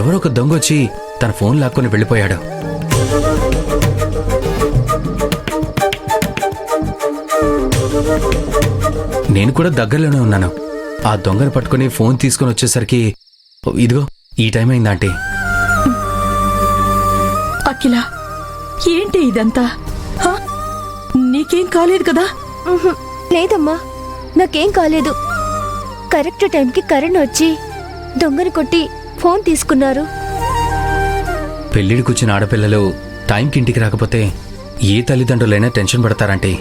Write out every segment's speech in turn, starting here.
ఎవరో ఒక దొంగ వచ్చి తన ఫోన్ లాక్కొని వెళ్ళిపోయాడు. నేను కూడా దగ్గరలోనే ఉన్నాను. ఆ దొంగను పట్టుకుని ఫోన్ తీసుకుని వచ్చేసరికి ఇదిగో ఈ టైం అయింది ఆంటీ. అఖిల, ఏంటి ఇదంతా? నీకేం కాలేదు కదా? లేదమ్మా, నాకేం కాలేదు. కరెక్ట్ టైంకి కరెంట్ వచ్చి దొంగను కొట్టి ఫోన్ తీసుకున్నారు. పెళ్లిడికి వచ్చిన ఆడపిల్లలు టైంకి ఇంటికి రాకపోతే ఏ తల్లిదండ్రులైనా టెన్షన్ పడతారంటే.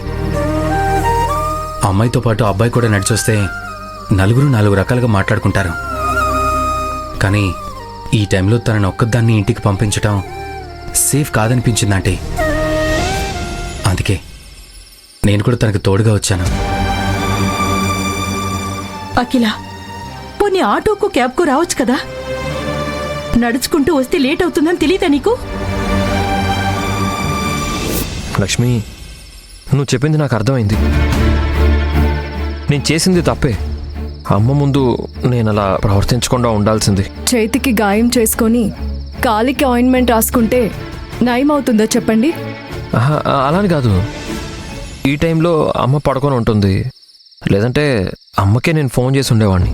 అమ్మాయితో పాటు అబ్బాయి కూడా నడిచొస్తే నలుగురు నాలుగు రకాలుగా మాట్లాడుకుంటారు. కానీ ఈ టైంలో తనని ఒక్కదాన్ని ఇంటికి పంపించటం సేఫ్ కాదనిపించిందంటే. అందుకే నేను కూడా తనకు తోడుగా వచ్చాను. అఖిల, పోనీ ఆటోకు క్యాబ్కు రావచ్చు కదా? నడుచుకుంటూ వస్తే లేట్ అవుతుందని తెలియదా నీకు? లక్ష్మి, నువ్వు చెప్పింది నాకు అర్థమైంది. నేను చేసింది తప్పే. అమ్మ ముందు నేను అలా ప్రవర్తించకుండా ఉండాల్సింది. చేతికి గాయం చేసుకొని కాలికి ఆయింట్మెంట్ రాసుకుంటే నయం అవుతుందో చెప్పండి? అలాని కాదు, ఈ టైంలో అమ్మ పడుకొని ఉంటుంది. లేదంటే అమ్మకే నేను ఫోన్ చేసి ఉండేవాడిని.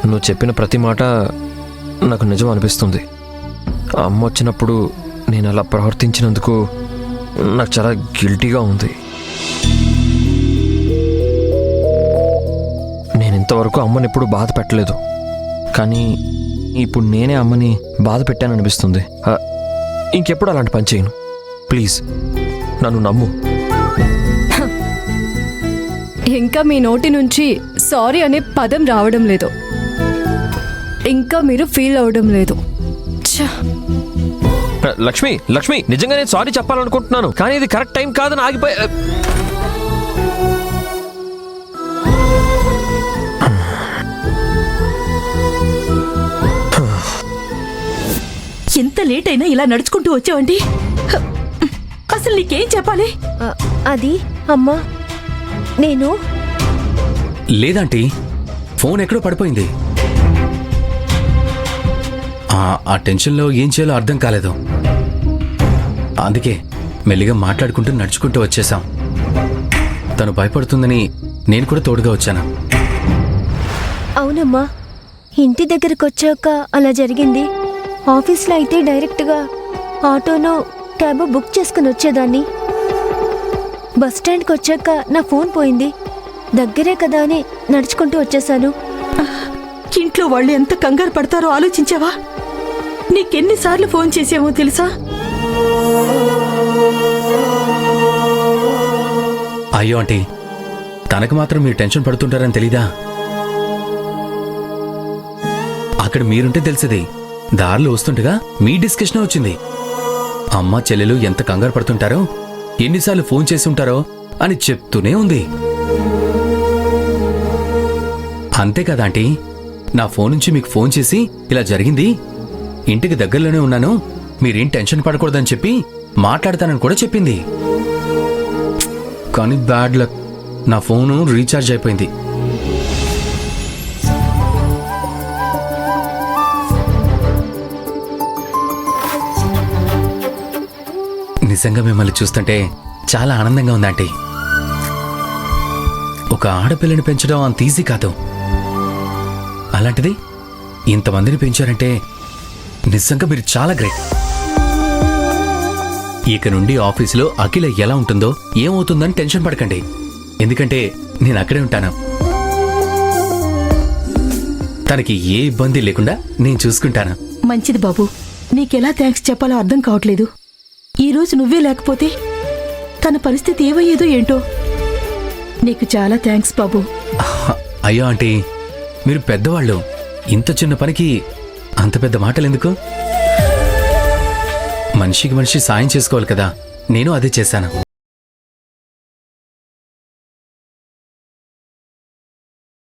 నువ్వు చెప్పిన ప్రతి మాట నాకు నిజం అనిపిస్తుంది. అమ్మ వచ్చినప్పుడు నేను అలా ప్రవర్తించినందుకు నాకు చాలా గిల్టీగా ఉంది. నేను ఇంతవరకు అమ్మని ఎప్పుడు బాధ పెట్టలేదు. కానీ ఇప్పుడు నేనే అమ్మని బాధ పెట్టాననిపిస్తుంది. ఇంకెప్పుడు అలాంటి పని చేయను. ప్లీజ్ నన్ను నమ్ము. ఇంకా మీ నోటి నుంచి సారీ అనే పదం రావడం లేదు. ఇంకా మీరు ఫీల్ అవడం లేదు. లక్ష్మి, లక్ష్మి, నిజంగా నేను సారీ చెప్పాలనుకుంటున్నాను. కానీ ఇది కరెక్ట్ టైం కాదని ఆగిపోయా. ఎంత లేట్ అయినా ఇలా నడుచుకుంటూ వచ్చావండి? అసలు నీకేం చెప్పాలి? అది అమ్మా, నేను లేదంటీ, ఫోన్ ఎక్కడో పడిపోయింది. ఆ టెన్షన్లో ఏం చేయాలో అర్థం కాలేదు. అందుకే మెల్లిగా మాట్లాడుకుంటూ నడుచుకుంటూ వచ్చేసాం. తను భయపడుతుందని నేను కూడా తోడుగా వచ్చాను. అవునమ్మా, ఇంటి దగ్గరకు వచ్చాక అలా జరిగింది. ఆఫీస్లో అయితే డైరెక్ట్గా ఆటోనో క్యాబ్ బుక్ చేసుకుని వచ్చేదాన్ని. బస్ స్టాండ్కి వచ్చాక నా ఫోన్ పోయింది. దగ్గరే కదా అని నడుచుకుంటూ వచ్చేసాను. ఇంట్లో వాళ్ళు ఎంత కంగారు పడతారో ఆలోచించావా? నీకెన్నిసార్లు ఫోన్ చేసామో తెలుసా? అయ్యో ఆంటీ, తనకు మాత్రం మీరు టెన్షన్ పడుతుంటారని తెలీదా? అక్కడ మీరుంటే తెలిసేది. దారిలో వస్తుండగా మీ డిస్కషన్ వచ్చింది. అమ్మ చెల్లెలు ఎంత కంగారు పడుతుంటారో, ఎన్నిసార్లు ఫోన్ చేసి ఉంటారో అని చెప్తూనే ఉంది. అంతే కదా ఆంటీ, నా ఫోన్ నుంచి మీకు ఫోన్ చేసి ఇలా జరిగింది, ఇంటికి దగ్గరలోనే ఉన్నాను, మీరేం టెన్షన్ పడకూడదని చెప్పి మాట్లాడతానని కూడా చెప్పింది. కానీ బ్యాడ్ లక్, నా ఫోను రీఛార్జ్ అయిపోయింది. నిజంగా మిమ్మల్ని చూస్తుంటే చాలా ఆనందంగా ఉంది ఆంటీ. ఒక ఆడపిల్లని పెంచడం అంత ఈజీ కాదు. అలాంటిది ఇంతమందిని పెంచారంటే నిజంగా మీరు చాలా గ్రేట్. ఇక నుండి ఆఫీసులో అఖిల ఎలా ఉంటుందో ఏమవుతుందని టెన్షన్ పడకండి. ఎందుకంటే నేను అక్కడే ఉంటాను. తనకి ఏ ఇబ్బంది లేకుండా నేను చూసుకుంటాను. మంచిది బాబు, నీకెలా థ్యాంక్స్ చెప్పాలో అర్థం కావట్లేదు. ఈరోజు నువ్వే లేకపోతే తన పరిస్థితి ఏమయ్యేదో ఏంటో. నీకు చాలా థ్యాంక్స్ బాబు. అయ్యో ఆంటీ, మీరు పెద్దవాళ్ళు, ఇంత చిన్న పనికి అంత పెద్ద మాటలు ఎందుకు? మనిషికి మనిషి సాయం చేసుకోవాలి కదా, నేను అదే చేశాను.